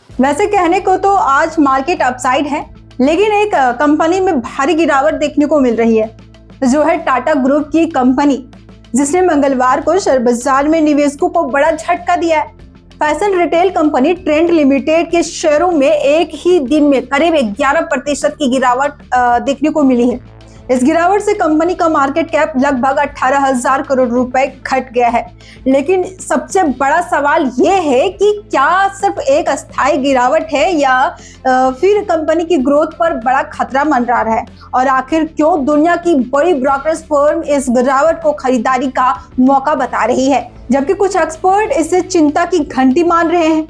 वैसे कहने को तो आज मार्केट अपसाइड है, लेकिन एक कंपनी में भारी गिरावट देखने को मिल रही है, जो है टाटा ग्रुप की कंपनी, जिसने मंगलवार को शेयर बाजार में निवेशकों को बड़ा झटका दिया है। Fashion retail company trend limited के शेयरों में एक ही दिन में करीब 11% की गिरावट देखने को मिली है। इस गिरावट से कंपनी का मार्केट कैप लगभग 18,000 करोड़ रुपए घट गया है। लेकिन सबसे बड़ा सवाल ये है कि क्या सिर्फ एक अस्थायी गिरावट है या फिर कंपनी की ग्रोथ पर बड़ा खतरा मंडरा रहा है, और आखिर क्यों दुनिया की बड़ी ब्रोकरेज फर्म इस गिरावट को खरीदारी का मौका बता रही है, जबकि कुछ एक्सपर्ट इसे चिंता की घंटी मान रहे हैं।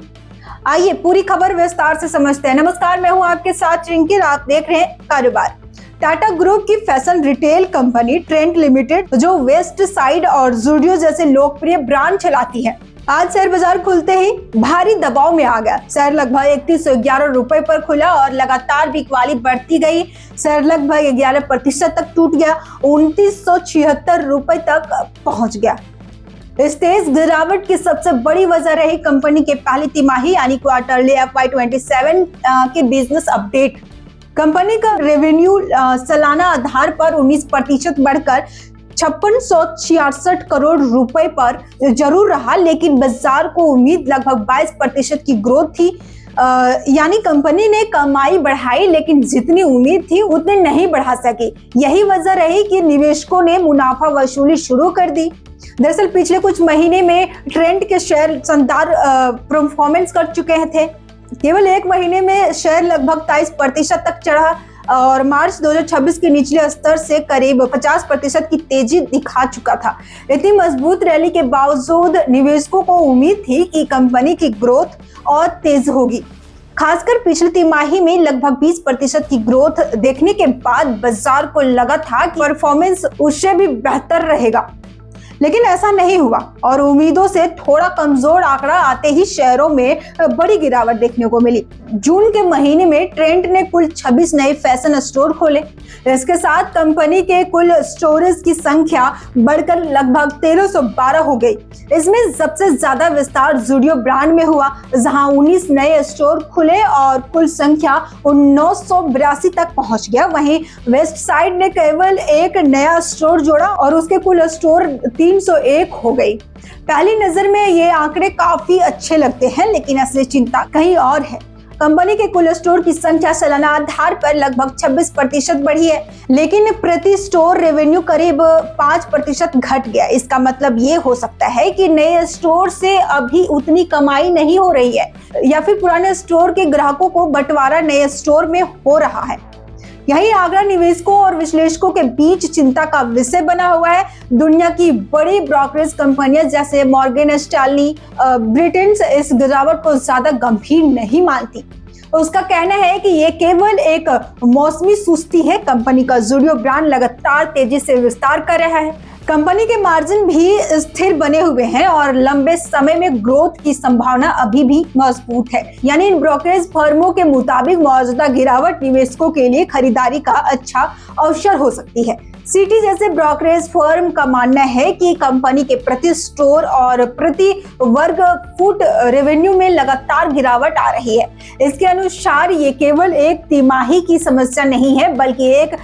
आइए पूरी खबर विस्तार से समझते हैं। नमस्कार, मैं हूं आपके साथ रिंकी, आप देख रहे हैं कारोबार। टाटा ग्रुप की fashion retail company trend limited, जो वेस्ट साइड और ज़ूडियो जैसे लोकप्रिय ब्रांड चलाती है, आज शेयर बाजार खुलते ही भारी दबाव में आ गया। शेयर लगभग 3111 रुपए पर खुला और लगातार बिकवाली बढ़ती गई। शेयर लगभग 11% तक टूट गया, 2976 रुपए तक पहुंच गया। इस तेज गिरावट की सबसे बड़ी वजह रही कंपनी के पहली तिमाही यानी क्वार्टरली FY27 के बिजनेस अपडेट। कंपनी का रेवेन्यू सालाना आधार पर 19% बढ़कर 5666 करोड़ रुपए पर जरूर रहा, लेकिन बाजार को उम्मीद लगभग 22% की ग्रोथ थी। यानी कंपनी ने कमाई बढ़ाई, लेकिन जितनी उम्मीद थी उतनी नहीं बढ़ा सकी। यही वजह रही कि निवेशकों ने मुनाफा वसूली शुरू कर दी। दरअसल पिछले कुछ महीने में ट्रेंड के शेयर शानदार परफॉर्मेंस कर चुके थे। केवल एक महीने में शेयर लगभग 23% तक चढ़ा और मार्च 2026 के निचले स्तर से करीब 50% की तेजी दिखा चुका था। इतनी मजबूत रैली के बावजूद निवेशकों को उम्मीद थी कि कंपनी की ग्रोथ और तेज होगी। खासकर पिछली तिमाही में लगभग 20% की ग्रोथ देखने के बाद बाजार को लगा था कि परफॉर्मेंस उससे भी बेहतर रहेगा, लेकिन ऐसा नहीं हुआ और उम्मीदों से थोड़ा कमजोर आंकड़ा आते ही शेयरों में बड़ी गिरावट देखने को मिली। जून के महीने में ट्रेंड ने कुल 26 नए फैशन स्टोर खोले। इसके साथ कंपनी के कुल स्टोरेज की संख्या बढ़कर लगभग 1312 हो गई। इसमें सबसे ज्यादा विस्तार ज़ूडियो ब्रांड में हुआ, जहां 19 नए स्टोर खुले और कुल संख्या 982 तक पहुंच गया। वहीं वेस्ट साइड ने केवल एक नया स्टोर जोड़ा और उसके कुल स्टोर 301 हो गई। पहली नजर में ये आंकड़े काफी अच्छे लगते हैं, लेकिन असली चिंता कहीं और है। कंपनी के कुल स्टोर की संख्या सालाना आधार पर लगभग 26% बढ़ी है, लेकिन प्रति स्टोर रेवेन्यू करीब 5% घट गया। इसका मतलब ये हो सकता है कि नए स्टोर से अभी उतनी कमाई नहीं हो रही है, या फिर पुराने स्टोर के ग्राहकों को बंटवारा नए स्टोर में हो रहा है। यही आंकड़ा निवेशकों और विश्लेषकों के बीच चिंता का विषय बना हुआ है। दुनिया की बड़ी ब्रोकरेज कंपनियां जैसे मॉर्गन स्टैनली, ब्रिटेन इस गिरावट को ज्यादा गंभीर नहीं मानती। उसका कहना है कि ये केवल एक मौसमी सुस्ती है। कंपनी का ज़ूडियो ब्रांड लगातार तेजी से विस्तार कर रहा है। कंपनी के मार्जिन भी स्थिर बने हुए हैं और लंबे समय में ग्रोथ की संभावना अभी भी मजबूत है। यानी इन ब्रोकरेज फर्मों के मुताबिक मौजूदा गिरावट निवेशकों के लिए खरीदारी का अच्छा अवसर हो सकती है। सिटी जैसे ब्रोकरेज फर्म का मानना है कि कंपनी के प्रति स्टोर और प्रति वर्ग फुट रेवेन्यू में लगातार गिरावट आ रही है। इसके अनुसार ये केवल एक तिमाही की समस्या नहीं है, बल्कि एक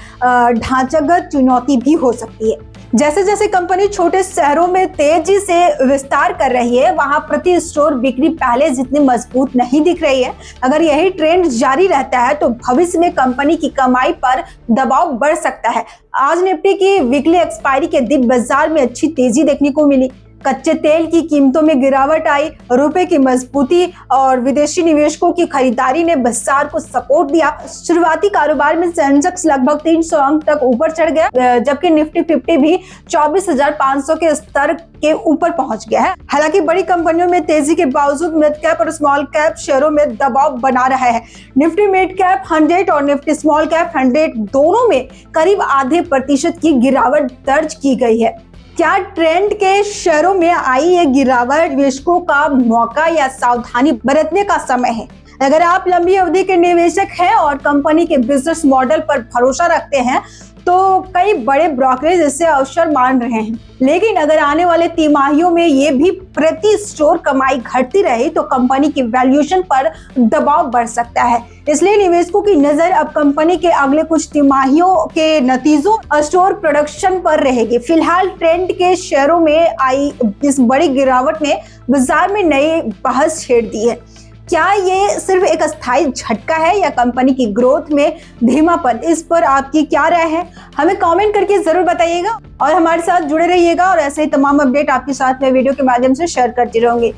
ढांचागत चुनौती भी हो सकती है। जैसे जैसे कंपनी छोटे शहरों में तेजी से विस्तार कर रही है, वहां प्रति स्टोर बिक्री पहले जितनी मजबूत नहीं दिख रही है। अगर यही ट्रेंड जारी रहता है तो भविष्य में कंपनी की कमाई पर दबाव बढ़ सकता है। आज निफ्टी की वीकली एक्सपायरी के दिन बाजार में अच्छी तेजी देखने को मिली। कच्चे तेल की कीमतों में गिरावट आई, रुपए की मजबूती और विदेशी निवेशकों की खरीदारी ने बाजार को सपोर्ट दिया। शुरुआती कारोबार में सेंसेक्स लगभग 300 अंक तक ऊपर चढ़ गया, जबकि निफ्टी 50 भी 24,500 के स्तर के ऊपर पहुंच गया है। हालांकि बड़ी कंपनियों में तेजी के बावजूद मिड कैप और स्मॉल कैप शेयरों में दबाव बना रहा है। निफ्टी मिड कैप 100 और निफ्टी स्मॉल कैप 100 दोनों में करीब आधे % की गिरावट दर्ज की गई है। क्या ट्रेंड के शेयरों में आई ये गिरावट निवेशकों का मौका या सावधानी बरतने का समय है? अगर आप लंबी अवधि के निवेशक हैं और कंपनी के बिजनेस मॉडल पर भरोसा रखते हैं तो कई बड़े ब्रोकरेज इससे अवसर मान रहे हैं। लेकिन अगर आने वाले तिमाहियों में ये भी प्रति स्टोर कमाई घटती रही तो कंपनी की वैल्यूएशन पर दबाव बढ़ सकता है। इसलिए निवेशकों की नजर अब कंपनी के अगले कुछ तिमाहियों के नतीजों और स्टोर प्रोडक्शन पर रहेगी। फिलहाल ट्रेंड के शेयरों में आई इस बड़ी गिरावट ने बाजार में नई बहस छेड़ दी है। क्या ये सिर्फ एक अस्थायी झटका है या कंपनी की ग्रोथ में धीमापन? इस पर आपकी क्या राय है? हमें कमेंट करके जरूर बताइएगा और हमारे साथ जुड़े रहिएगा और ऐसे ही तमाम अपडेट आपके साथ मैं वीडियो के माध्यम से शेयर करती रहूंगी।